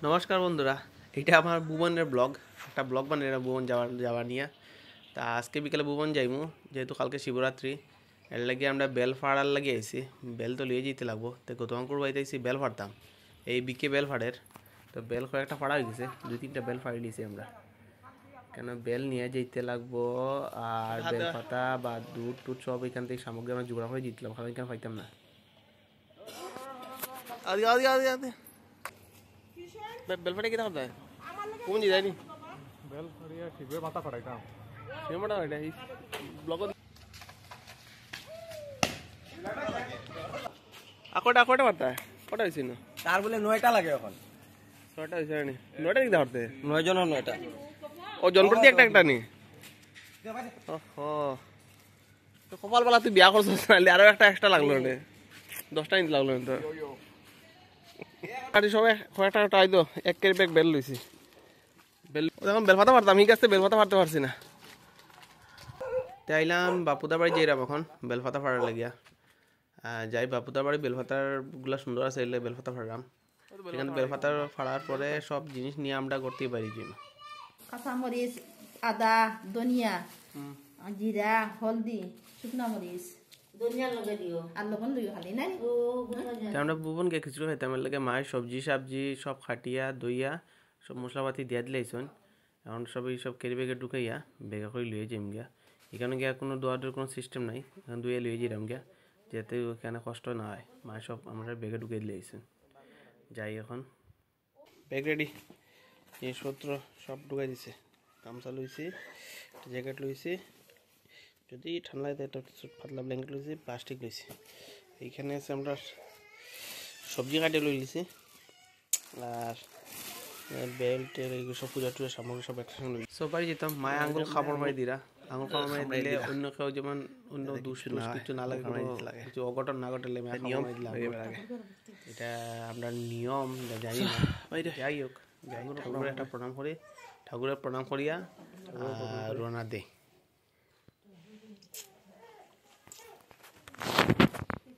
নমস্কার বন্ধুরা, এটা আমার ভুবনের ব্লগ। একটা ব্লগ বানিয়ে ভুবন যাওয়ার নিয়ে। তা আজকে বিকেলে ভুবন যাইমু, যেহেতু কালকে শিবরাত্রি। এর লাগে আমরা বেল ফাড়ার লাগে আইছি। বেল তো লিয়ে যেতে লাগবো। তো গৌতমপুর বাড়িতে আইসি বেল ফাড়তাম, এই বিকে বেল ফাড়ের। তো বেল কয়েকটা ফাড়া হয়ে গেছে, 2-3টা বেল ফাড়ি নিয়েছি আমরা, কেন বেল নিয়ে যেতে লাগবো। আর বেল পাতা বা দুধ টুধ সব এখান থেকে সামগ্রী আমরা জোগাড় করে দিতাম, কারণ এখানে পাইতাম না। আদি আদি আদি আদি বেল ফাটে কি থাকে কোন যায়নি বেল ফরিয়া ঠিকই মাথা ফাটাইতাম সে মাথা ফাটাই এই ব্লগ আকটা মারতা কটা হইছে না তার বলে 9টা লাগে এখন 6টা হইছে না 9টা দিতে পারতে 9 জন 9টা ও জনপ্রতি একটা নি ওহো তো কপাল বালা তুই বিয়া করছিস না আরো একটা এক্সট্রা লাগলো রে 10টা নিতে লাগলো তো আরে সবাই কয়টা টাই দো 1 কেজি ব্যাগ বেল লইছি বেল এখন বেল পাতা পারতাম, আমি কাছে বেল পাতা পারতে পারছি না। তাইলাম বাপুদার বাড়ি যাইরাম এখন বেল পাতা ফাড়ার লাগিয়া। যাই বাপুদার বাড়ি বেল পাতার গুলা সুন্দর আছে, এলে বেল পাতা ফাড়াম। এখানে বেল পাতা ফাড়ার পরে সব জিনিস নিয়ে আমরা করতেই পারি। কাঁচামরিচ, আদা, ধনিয়া, জিরা, হলদি, শুকনা মরিচ, ধনিয়া লগে দিও আর লবণ লইও খালি না। আমরা ভুবনকে খিচুড়ি খাইতাম, এর লাগে মায়ের সবজি সব খাটিয়া দইয়া সব মশলাপাতি দিয়া দিলাইছন। এখন সব এইসব কেরি বেগে ঢুকাইয়া বেগা করে লুয়ে যাইম গিয়া। এখানে গিয়া কোনো দোয়ার কোনো সিস্টেম নাই, এখন দুইয়া লুয়ে যাইলাম গিয়া, যাতে ওখানে কষ্ট না হয়। মায়ের সব আমরা বেগে ঢুকাই দিলাইছেন। যাই এখন ব্যাগ রেডি, জিনিসপত্র সব ঢুকাই দিছে। গামছা লইছি, জ্যাকেট লইছি, যদি ঠান্ডা লাগে একটা পাতলা ব্ল্যাঙ্কেট লইছি, প্লাস্টিক লইছি। এইখানে আছে আমরা সবজি কাটে লইছি, আর বেল্ট সব পূজা টুজা সামগ্রী সব একসাথে লই। সব বাড়ি যেতাম, মায়ে আঙুল খাবার মারি দিরা, আঙুল খাবার মারি দিলে অন্য কেউ যেমন অন্য দুষ কিছু না লাগে, কিছু অঘটন না ঘটলে নিয়ম এটা আমরা নিয়ম জানি না। যাই হোক, ঠাকুরের একটা প্রণাম করি, ঠাকুরের প্রণাম করিয়া রওনা দেই।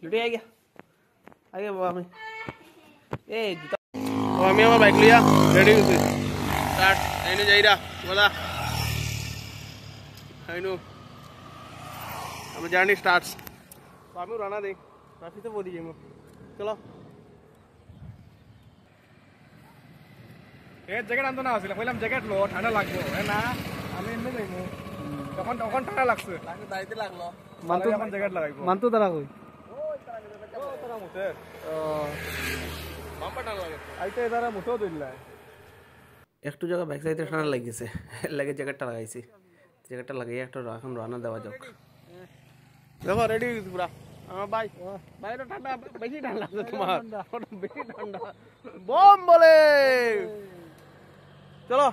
লুটে আই গিয়া আগে বাবা আমি এই আমি আমার বাইক লিয়া রেডি হইছি। স্টার্ট আইনো যাইরা বলা আইনো আমার জার্নি স্টার্টস। আমি রানা দেই রাফিতে বদি যাইমু, চলো। এ জ্যাকেট আনতো না আছিল, কইলাম জ্যাকেট লো ঠান্ডা লাগবো। না আমি এমনি যাইমু, তখন তখন ঠান্ডা লাগছে, দাইতে লাগলো মানতো এখন জ্যাকেট লাগাইবো। মানতো তারা কই তারা মুতে বাম্পার টান লাগে আইতে তারা মুতেও দিলা। একটু জায়গা ব্যাক সাইডে ঠান্ডা লাগিয়েছে, লাগে জ্যাকেটটা লাগাইছি। জ্যাকেটটা লাগিয়ে একটা এখন রান্না দেওয়া যাক। দেখো রেডি হয়েছি পুরা আমার ভাই। বাইরে ঠান্ডা বেশি ঠান্ডা লাগছে তোমার, বেশি ঠান্ডা বম বলে। চলো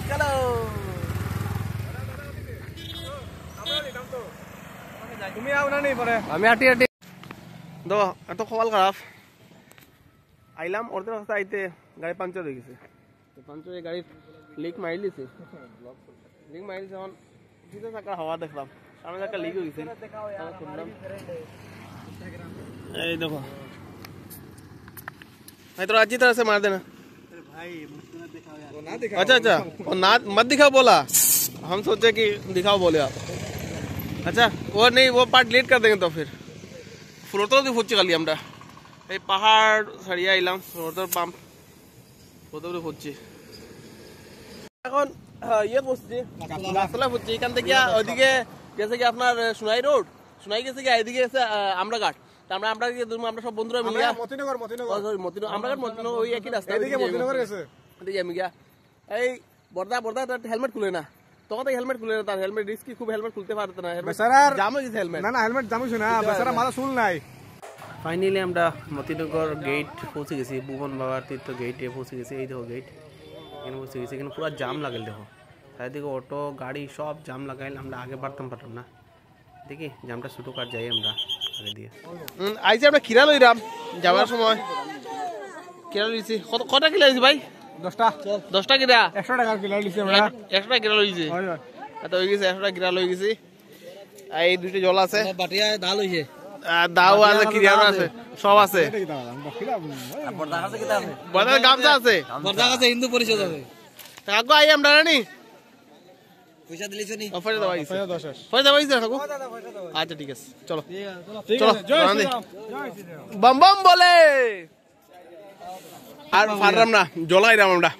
চলো তুমি আও না নেই পরে আমি হাঁটি হাঁটি দো এত খবর খারাপ। আইলাম ওর রাস্তা আইতে গাড়ি পাঞ্চার হয়ে গেছে, পাঞ্চার হয়ে গাড়ির লিক মারি দিছে। লিক মারি দিছে, এখন পিছনে চাকার হাওয়া দেখলাম, সামনে চাকা লিক হয়ে গেছে। এই দেখো भाई थोड़ा अच्छी तरह से मार देना भाई। अच्छा अच्छा और ना मत दिखाओ बोला, हम सोचे कि दिखाओ बोले आप। अच्छा वो नहीं, वो पार्ट डिलीट कर देंगे तो फिर ফ্লোরটাও দিয়ে ফুটছি খালি আমরা। এই পাহাড় ছাড়িয়ে আইলাম, ফ্লোরটার পাম্প ফ্লোরটাও দিয়ে ফুটছি এখন। ইয়ে বসছি গাছতলা ফুটছি, এখান থেকে ওইদিকে গেছে কি আপনার সোনাই রোড, সোনাই গেছে কি এদিকে গেছে আমরা ঘাট। আমরা আমরা সব বন্ধুরা মিলে মতিনগর আমরা ঘাট মতিনগর ওই একই রাস্তা, এদিকে মতিনগর গেছে এদিকে আমি গিয়া। এই বর্দা হেলমেট খুলে না, তখন তো হেলমেট খুলে না, তার হেলমেট রিস্কি খুব, হেলমেট খুলতে পারতো না, জাম হয়ে গেছে হেলমেট। না না হেলমেট জামুছ না, বেচারা মাথা শুল নাই। ফাইনালি আমরা মতিনগর গেট পৌঁছে গেছি, ভুবন বাবার তীর্থ গেটে পৌঁছে গেছি। এই দেখো গেট, এখানে পৌঁছে গেছি। এখানে পুরো জাম লাগাইল, দেখো চারিদিকে অটো গাড়ি সব জাম লাগাইল। আমরা আগে পারতাম না, দেখি জামটা ছোটো কাট যাই আমরা আগে দিয়ে। আইসি আমরা কিরা লইরাম যাওয়ার সময়, কিরা লইছি কটা কিলা লইছি ভাই? 10টা কিরা 100 টাকা কিলো লিছি আমরা, 100 টাকা কিরা লইছি। তো হয়ে গেছে 100 টাকা কিরা লই গেছি। এই দুইটা জল আছে, বাটিয়া ডাল হইছে দাও আছে, কিরিয়ানো আছে, সব আছে। বর্দার গামছা আছে, বর্দা কাছে হিন্দু পরিষদ আছে। কাকু আই আমরা রানি পয়সা দিলিছ নি? অফারে দাও আইছে, পয়সা দাও আইছে কাকু। আচ্ছা ঠিক আছে, চলো চলো রানি বম বম বলে। আর ফাররাম না, জলাইরাম আমরা,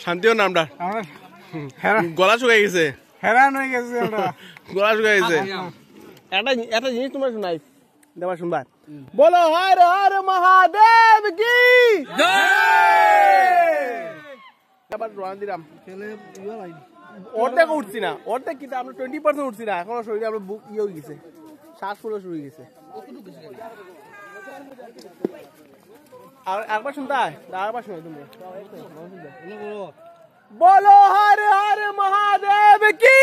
শান্তিও না আমরা। গলা শুকাই গেছে, হেরান হয়ে গেছে আমরা। গলা শুকাই গেছে। একটা জিনিস তোমার শোনাই, দেবা শুনবা। বলো হর হর মহাদেব কি আবার রোয়ান দিলাম। অর্ধেক উঠছি না, অর্ধেক কিন্তু আমরা 20% উঠছি না এখনো। শরীরে আমরা বুক ইয়ে হয়ে গেছে, শ্বাস ফুলে শুরু হয়ে গেছে। আর একবার শুনতে হয়, আরেকবার শোনাই তোমরা। বলো হর হর মহাদেব কি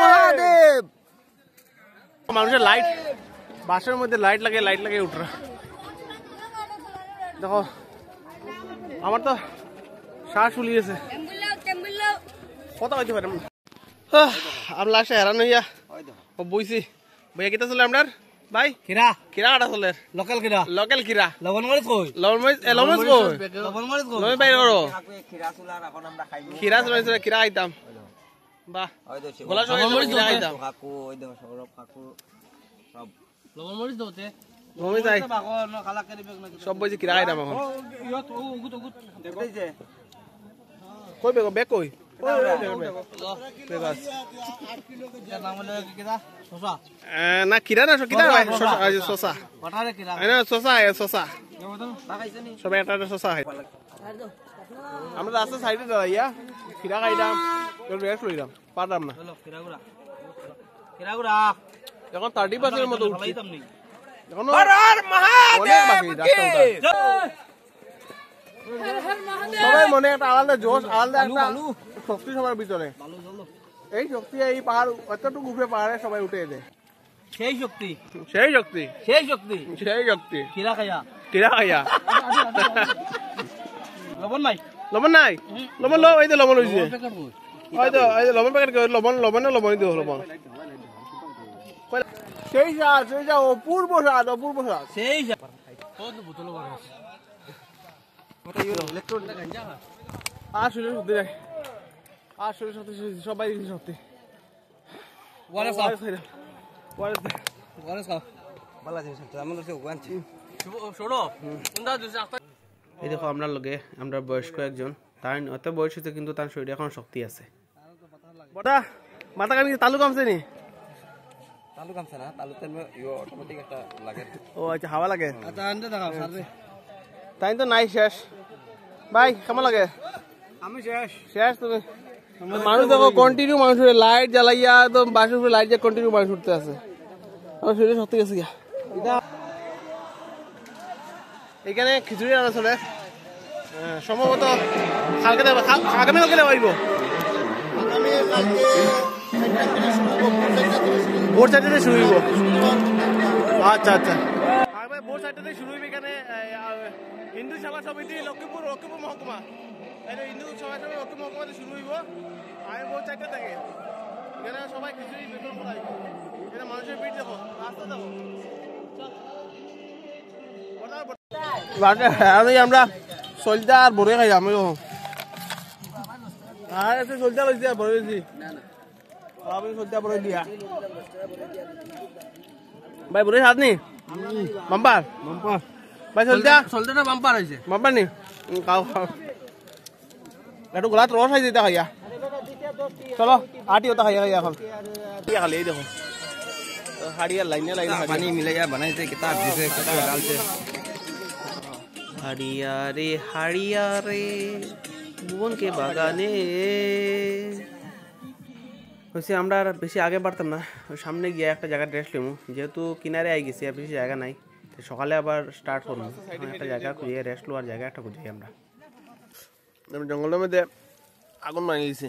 মহাদেব। মানুষের লাইট, বাসের মধ্যে লাইট লাগে উঠরা। দেখো আমার তো শ্বাস ফুলি গেছে, কথা হইতে পারে। আমি লাস্টে হেরান হইয়া বইছি। বইয়া কিতা চলে আপনার ভাই? খিরা কিরা কাটা চলে, লোকাল খিরা লোকাল কিরা। লবণ মরিচ কই? লবণ মরিচ কই? লবণ মরিচ কই? লবণ বাইর করো। খিরা চুলার এখন আমরা খাইবো। খিরা চলে, কিরা খাইতাম। বাহ, গোলা কিরা খাইতাম। কাকু ওই দেখো সৌরভ কাকু সব লবণ মরিচ দওতে মমি যাই বাগো ন খালা করি বেগ না সব বইছি কিরা খাইতাম এখন। ইয়ত উগুত দেখইছে কই বেগ বেগ কই? না কিরা না কিরা ভাই, শসা পঠারে খিরা শসা শসা লাগাইছে নি সবাই একটা শসা খাই। আমরা রাস্তা সাইডে দাঁড়াইয়া খিরা খাইতাম, রেস্ট লইলাম, পারলাম না। চলো খিরাগুড়া খিরাগুড়া এখন 30% মতো উঠছি, খাইতাম নি। এখনো অনেক বাকি রাস্তা উঠা। সবাই মনে একটা আলাদা জোশ, আলাদা একটা শক্তি সবার ভিতরে। এই শক্তি এই পাহাড় এতটুকু উপরে পাহাড়ে সবাই উঠে দেয়। সেই শক্তি সেই শক্তি সেই শক্তি সেই শক্তি খিরা খাইয়া কিরা খাইয়া। লবণ নাই লবণ নাই, লবণ লো, এই যে লবণ হয়েছে, প্যাকেট কই? এই যে লবণ প্যাকেট লবণ লবণ দিও লবণ। সেই স্বাদ, সেই স্বাদ, অপূর্ব স্বাদ, অপূর্ব স্বাদ। সেই বোতল করে আর শরীর সত্যি নাই, আর শরীর সত্যি সবাই সত্যি। ওয়ারেস খাও বালা জিনিস আমাদের সে ওয়ানছি শোনো কোনটা দিছে আস্তে। এই দেখো আমরা লগে আমরা বয়স্ক একজন, তার অত বয়স হয়েছে কিন্তু তার শরীরে এখন শক্তি আছে। বড়া মাথা কামি তালু কামছে নি? তালু কামছে না, তালুতে ইও অটোমেটিক একটা লাগে। ও আচ্ছা, হাওয়া লাগে। আচ্ছা আনতে দেখাও সারবে তাই তো নাই শেষ। ভাই কেমন লাগে? আমি শেষ শেষ তুমি? মানুষ দেখো কন্টিনিউ মানুষ লাইট জ্বালাইয়া একদম বাসের উপরে লাইট যা কন্টিনিউ মানুষ উঠতে আছে। আমার শরীরে শক্তি গেছে গিয়া। এখানে খিচুড়ি রান্না চলে সম্ভবত কালকে আগামীকালকে দেওয়া ভোর 4টাতে শুরু হইব। আচ্ছা আচ্ছা, ভোর 4টাতে শুরু হইবে। এখানে হিন্দু সভা সমিতি লক্ষ্মীপুর মহকুমা, হিন্দু সভা সমিতি লক্ষ্মীপুর মহকুমাতে শুরু হইব। আমি ভোর 4টা থেকে এখানে সবাই খিচুড়ি বেতন করাইব। এখানে মানুষের ভিড় দেখো, রাস্তা দেখো। আমরা চলতে আর বড়ে খাই আমি চলতে লইছি আর বড়ে দিছি চলতে বড়ে দিয়া ভাই বড়ে হাত নি বাম্পার ভাই চলতে না বাম্পার হইছে বাম্পার নি খাও খাও একটু গোলাত রস খাই দিতে খাইয়া। চলো আটি ওটা খাইয়া খাইয়া এখন খালি এই দেখো হাড়িয়া লাইনে লাইনে পানি মিলাইয়া বানাইছে কিতাব দিছে কিতাব ডালছে। হাড়িয়া রে ভুবন কে বাগানে হয়েছে। আমরা আর বেশি আগে পারতাম না, ওই সামনে গিয়ে একটা জায়গায় রেস্ট নেবো, যেহেতু কিনারে আই গেছি আর বেশি জায়গা নাই। সকালে আবার স্টার্ট করবো, একটা জায়গা খুঁজে রেস্ট লো আর জায়গা একটা খুঁজি। আমরা জঙ্গলের মধ্যে আগুন বানিয়েছি,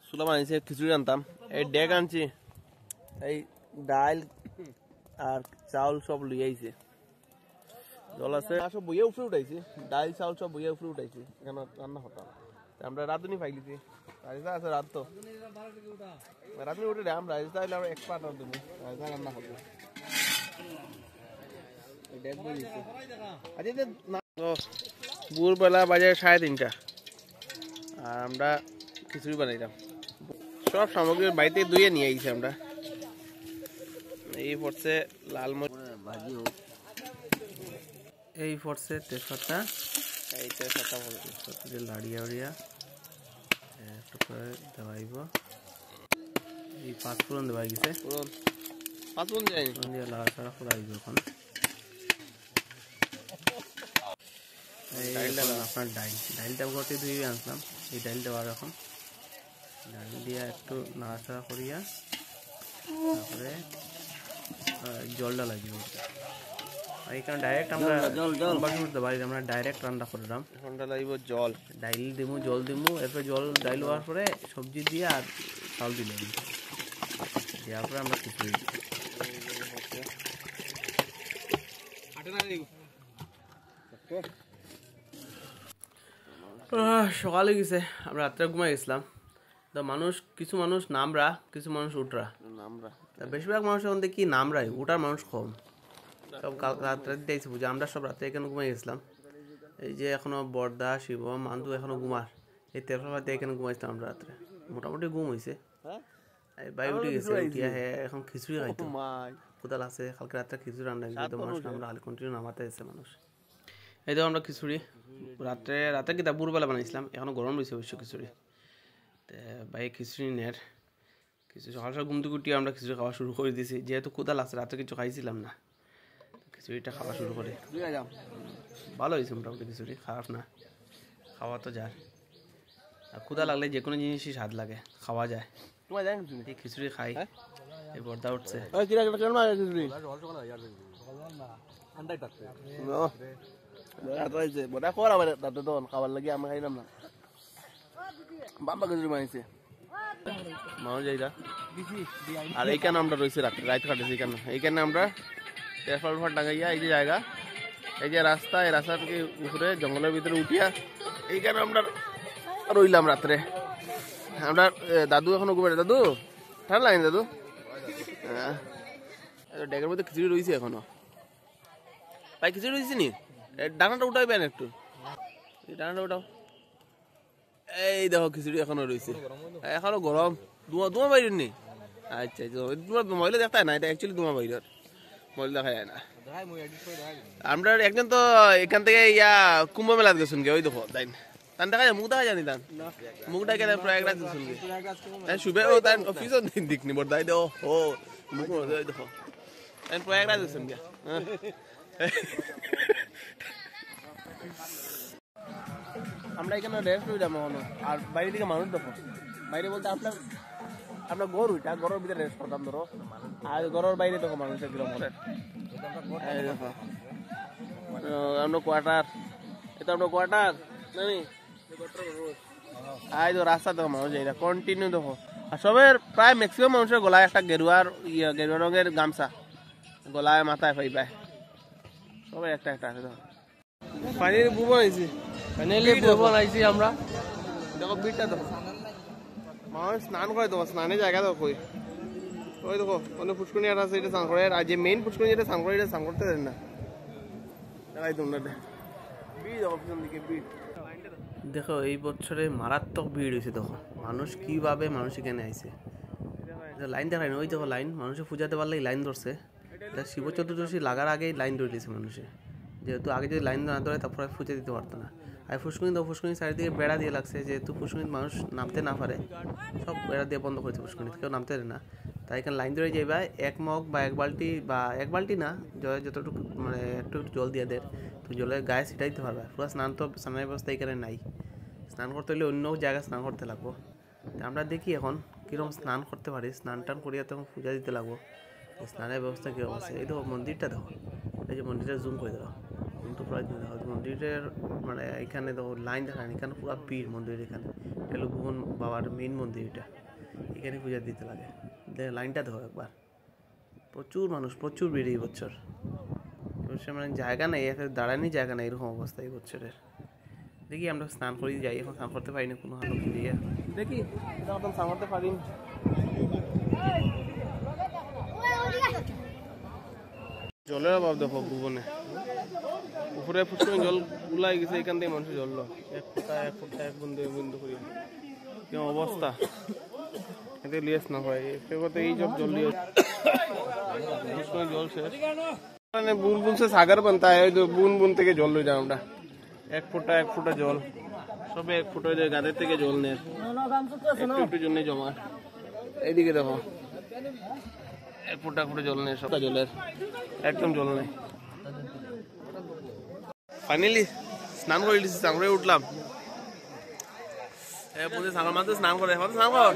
চুলা বানিয়েছি, খিচুড়ি আনতাম, এই ডেক আনছি, এই ডাল আর চাউল সব লইয়া আইছে, জল আছে সব বইয়ে উপরে উঠাইছি, ডাল চাউল সব বইয়ে উপরে উঠাইছি, এখানে রান্না হতাম। আমরা রাঁধুনি পাইলিছি রাজা আছে রাত তো রাঁধুনি উঠে আমরা রাজা হইলে আমরা এক্সপার্ট রাঁধুনি রাজা রান্না করবো ভোরবেলা বাজে 3:30 আর আমরা খিচুড়ি বানাইলাম সব সামগ্রী বাড়িতে ধুয়ে নিয়ে আইছি আমরা এই পড়ছে লাল ভাজি হোক এই পড়ছে তেজপাতা এই তেজপাতা বলতে লাড়িয়া উড়িয়া একটু করে দেওয়াইব এই 5 ফোড়ন দেওয়া গেছে 5 ফোড়ন দিয়ে লাল সারা ফোড়াইব এখন আপনার ডাইলটা ঘটে ধুয়ে আনলাম এই ডাইল দেওয়ার এখন ডাইল দিয়ে একটু নাড়াচাড়া করিয়া তারপরে জলটা লাগবে এইখানে ডাইরেক্ট আমরা আমরা ডাইরেক্ট রান্না করলাম এখনটা লাগবে জল ডাইল দিমু জল দিমু এরপর জল ডাইল হওয়ার পরে সবজি দিয়ে আর চাল দিলাম দেওয়ার পরে আমরা খিচুড়ি সকালে গেছে আমরা রাত্রে ঘুমাই গেছিলাম তো কিছু মানুষ নামরা কিছু মানুষ উঠরা বেশিরভাগ মানুষ এখন দেখি নামরাই উঠার মানুষ কম সব রাত্রে দিতেছি বুঝে আমরা সব রাত্রে এখানে ঘুমাই গেছিলাম এই যে এখনো বর্দা শিবম মান্দু এখনো ঘুমার এই তেরফাতে এখানে ঘুমাইছিলাম আমরা রাত্রে মোটামুটি ঘুম হয়েছে বাই উঠে গেছে উঠিয়া এখন খিচুড়ি খাইতো কোদাল আছে কালকে রাত্রে খিচুড়ি রান্না কিন্তু মানুষ আমরা হাল কন্টিনিউ নামাতে এসেছে মানুষ এই তো আমরা খিচুড়ি রাতে কি তা ভোরবেলা বানাইছিলাম এখনো গরম রয়েছে অবশ্য খিচুড়ি তো ভাই খিচুড়ি নের কিছু সকাল সকাল ঘুম থেকে উঠিয়ে আমরা খিচুড়ি খাওয়া শুরু করে দিয়েছি যেহেতু কোদাল আছে রাতে কিছু খাইছিলাম না খিচুড়িটা খাওয়া শুরু করে ভালো হয়েছে মোটামুটি খিচুড়ি খারাপ না খাওয়া তো যায় আর ক্ষুধা লাগলে যে কোনো জিনিসই স্বাদ লাগে খাওয়া যায় এই খিচুড়ি খাই এই বর্দা উঠছে খাবার লাগে আমি খাইলাম না বাম্বা খিচুড়ি বানাইছে মানুষ যাইরা আর এইখানে আমরা রয়েছি রাত কাটেছি এইখানে আমরা তেরফল ফল টাঙাইয়া এই যে জায়গা এই যে রাস্তা এই রাস্তা থেকে উপরে জঙ্গলের ভিতরে উঠিয়া এইখানে আমরা রইলাম রাত্রে আমরা দাদু এখনো ঘুমাই দাদু ঠান্ডা লাগে দাদু ডেকের মধ্যে খিচুড়ি রয়েছে এখনো ভাই খিচুড়ি রয়েছে নি ডানাটা উঠাইবেন একটু ডানাটা উঠাও এই দেখো খিচুড়ি এখনো রয়েছে এখনো গরম ধোঁয়া বাইরের নি আচ্ছা আচ্ছা মহিলা দেখায় না এটা অ্যাকচুয়ালি ধোঁয়া বাইরের মহিলা দেখা যায় না আমরা একজন তো এখান থেকে কুম্ভ মেলাতে গেছেন গে ওই দেখো তাই তান দেখা যায় মুখ দেখা জানি তান মুখ ডাকে প্রয়াগরাজ গেছেন গে শুভে ও তান অফিসও দিক নি বড় দাই দো ও মুখ দেখো তাই প্রয়াগরাজ গেছেন গে আমরা এখানে রেস্ট হয়ে যাবো আর বাইরে থেকে মানুষ দেখো বাইরে বলতে আপনার ঘর ওইটা ঘরের ভিতরে রেস্ট করতাম ধরো আর ঘরের বাইরে দেখো মানুষের কিরকম দেখো আপনার কোয়ার্টার এটা আপনার কোয়ার্টার জানি আর রাস্তা দেখো মানুষ এইটা কন্টিনিউ দেখো আর সবের প্রায় ম্যাক্সিমাম মানুষের গলায় একটা গেরুয়া রঙের গামছা গলায় মাথায় পাইবায় সবাই একটা আছে দেখো পানির বুবন আইছি আইছি আমরা দেখো বিটটা দেখো মানুষ স্নান করে দেখো স্নানের জায়গা দেখো ওই দেখো অনেক ফুসকুনি আছে এটা স্নান করে আর যে মেইন ফুসকুনি যেটা স্নান করে এটা স্নান করতে দেন না দেখাই তোমরা দেখো এই বছরে মারাত্মক ভিড় হয়েছে দেখো মানুষ কিভাবে মানুষ এখানে আইছে লাইন দেখায় না ওই দেখো লাইন মানুষের পূজাতে পারলে লাইন ধরছে শিব চতুর্দশী লাগার আগেই লাইন ধরে দিয়েছে মানুষে যেহেতু আগে যদি লাইন না ধরে তারপরে পূজা দিতে পারতো না আর ফুসকুনি চারিদিকে বেড়া দিয়ে লাগছে যেহেতু ফুসকুনিতে মানুষ নামতে না পারে সব বেড়া দিয়ে বন্ধ করেছে ফুসকুনিতে কেউ নামতে পারে না তাই এখানে লাইন ধরে যাইবা এক মগ বা এক বালতি না যতটুকু মানে একটু জল দিয়ে দেয় তো জলের গায়ে ছিটাই দিতে পারবে পুরো স্নানের ব্যবস্থা এখানে নাই স্নান করতে হলে অন্য জায়গায় স্নান করতে লাগবো আমরা দেখি এখন কীরকম স্নান করতে পারি স্নান টান করিয়া তখন পূজা দিতে লাগবো স্নানের ব্যবস্থা কীরকম আছে এই দেখো মন্দিরটা দেখো এই যে মন্দিরটা জুম করে দেখো কিন্তু প্রায় মন্দিরের মানে এখানে দেখো লাইন দেখায় এখানে পুরো ভিড় মন্দির এখানে এটা হলো ভুবন বাবার মেইন মন্দির এটা এখানে পূজা দিতে লাগে লাইনটা দেখো একবার প্রচুর মানুষ প্রচুর ভিড় এই বছর মানে জায়গা নেই দাঁড়ানি জায়গা নেই এরকম অবস্থা এই বছরের দেখি আমরা স্নান করে যাই, এখন স্নান করতে পারি না কোনো হালত দিয়ে, দেখি এখন স্নান করতে পারি। জলের অভাব দেখো ভুবনে, উপরে ফুটে জল উলাই গেছে, এখান থেকে মানুষ জল এক ফুটা এক বিন্দু করি কেমন অবস্থা, এতে লিয়েস না হয় এই সব জল দিয়ে জল শেষ। বুন বুন সে সাগর बनता है, বুন বুন থেকে জল লই যাই আমরা, এক ফুটা জল, সবে এক ফুটা গাদের থেকে জল নেয়, একটু একটু জন্য জমা। এইদিকে দেখো এক ফুটা জল নেই, সবটা জলের একদম জল নেই। ফাইনালি স্নান করে দিচ্ছি, স্নান করে উঠলাম, সাগর মাছ স্নান করে স্নান কর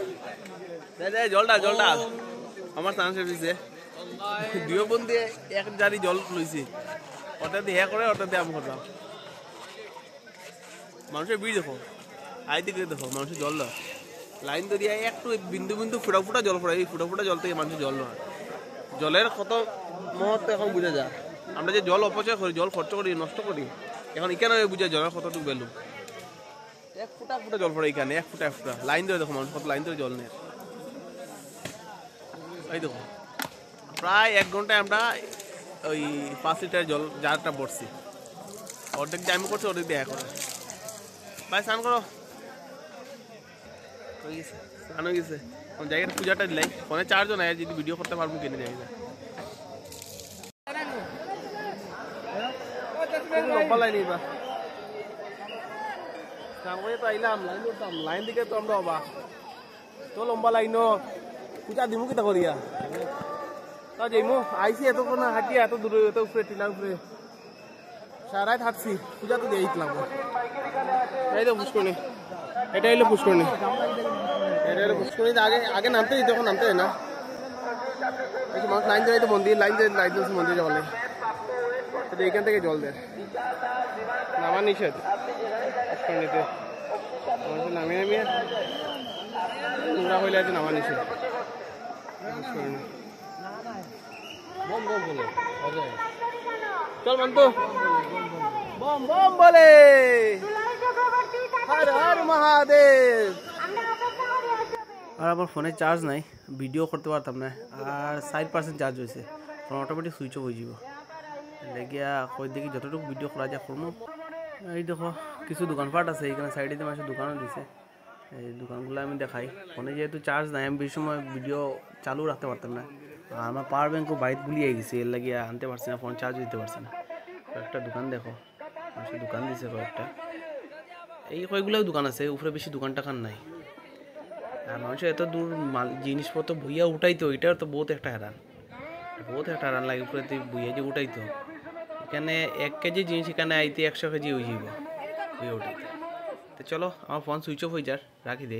জল ডাল আমার স্নান শেষ হয়েছে। দুই বোন দিয়ে এক জারি জল লইছি, ওটা দিয়ে করে ওটা দিয়ে আমি করলাম। মানুষের ভিড় দেখো, আইদিকে দেখো মানুষের জল দেয়, লাইন তো দিয়ে একটু বিন্দু বিন্দু ফুটা জল পড়ে, এই ফুটা জল থেকে মানুষের জল নয়। জলের কত মহত্ব এখন বুঝা যায়, আমরা যে জল অপচয় করি, জল খরচ করি, নষ্ট করি, এখন এখানে বুঝা জলের কতটুকু ভ্যালু। এক ফুটা জল পড়ে এখানে, এক ফুটা লাইন ধরে দেখো মানুষ কত লাইন ধরে জল নেয়। এই দেখো প্রায় 1 ঘন্টায় আমরা ওই 5 লিটার জল জারটা ভরছি, অর্ধেক দিয়ে আমি করছি, অর্ধেক দিয়ে করে। ভাই স্নান করো, স্নান হয়ে গেছে, জায়গাটা পূজাটা দিলাই, ফোনে চার্জও নাই, যদি ভিডিও করতে পারবো কিনে জায়গা লম্বা লাইন। এবার স্নান করে তো আইলাম, লাইন করতাম, লাইন দিকে তো আমরা অবাক, তো লম্বা লাইন পূজা দিমু কিতা করিয়া যাইমু, আইসি এতক্ষণ হাঁটিয়া এত দূরে, এত উপরে টিলার উপরে সারাই থাকছি, পূজা তো দিয়ে দিলাম। এই তো পুষ্করণী, এটা হইলো পুষ্করণী, এটা হলো পুষ্করণী। আগে নামতে দিত, এখন নামতে না, মানুষ লাইন দেয় তো মন্দির, লাইন দিচ্ছে মন্দির জলে, এইখান থেকে জল দেয়, নামা নিষেধ পুষ্করণীতে, নামিয়ে নোংরা হইলে আছে নামা নিষেধ পুষ্করণী। চল মানতো বম বম বলে, হর হর মহাদেব। আর আমার ফোনে চার্জ নাই, ভিডিও করতে পারতাম না, আর 60% চার্জ হয়েছে, ফোন অটোমেটিক সুইচ অফ হয়ে যাব। লেগিয়া কই দেখি যতটুকু ভিডিও করা যায় করবো। এই দেখো কিছু দোকানপাট আছে এখানে সাইডে, মাসে দোকানও দিছে, এই দোকানগুলো আমি দেখাই। ফোনে যেহেতু চার্জ নাই, আমি বেশি সময় ভিডিও চালু রাখতে পারতাম না, আর আমার পাওয়ার ব্যাঙ্কও বাইরে গুলিয়ে গেছে, এর লাগিয়ে আনতে পারছি না, ফোন চার্জ দিতে পারছি না। কয়েকটা দোকান দেখো, দোকান দিছে কয়েকটা, এই কয়েকগুলো দোকান আছে, উপরে বেশি দোকান টাকান নাই। আর মানুষের এত দূর জিনিসপত্র বইয়া উঠাইতো, এটাও তো বহুত একটা হারান লাগে, উপরে বইয়া যে উঠাইতো, এখানে 1 কেজি জিনিস এখানে আইতে 100 কেজি হয়ে যাব বইয়া উঠাইতে। তো চলো আমার ফোন সুইচ অফ হয়ে যার, রাখি দে।